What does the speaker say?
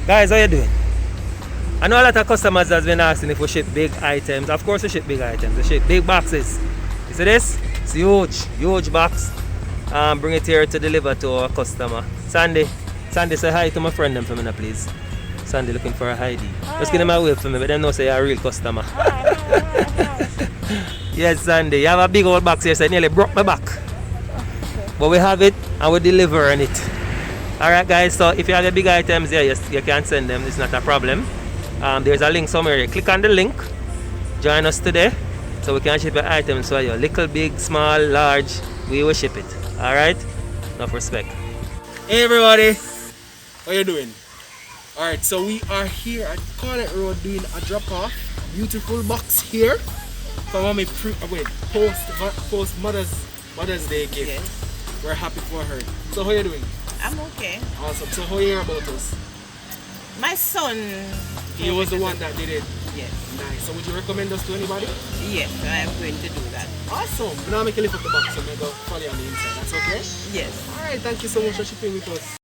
Guys, how you doing? I know a lot of customers has been asking if we ship big items. Of course we ship big items. We ship big boxes. You see this? It's huge box. Bring it here to deliver to our customer. Sandy, say hi to my friend them for me now, please. Sandy looking for a ID. Just give them a wave for me, but them know say you're a real customer. Yes, Sandy, you have a big old box here, so it nearly broke my back. But we have it and we're delivering it. Alright guys, so if you have the big items here, yes, you can send them, it's not a problem. There's a link somewhere. Click on the link, join us today, so we can ship your items for you. Little, big, small, large, we will ship it. Alright? Enough respect. Hey everybody, how you doing? Alright, so we are here at Cornet Road doing a drop off. Beautiful box here for mommy post Mother's Day gift. Yes. We're happy for her. So how you doing? I'm okay. Awesome. So how you hear about us? My son. He was the one that did it. Yes. Nice. So would you recommend us to anybody? Yes, I'm going to do that. Awesome. Now make a lift up the box and go follow you on the inside. That's okay? Yes. Alright, thank you so much for shipping with us.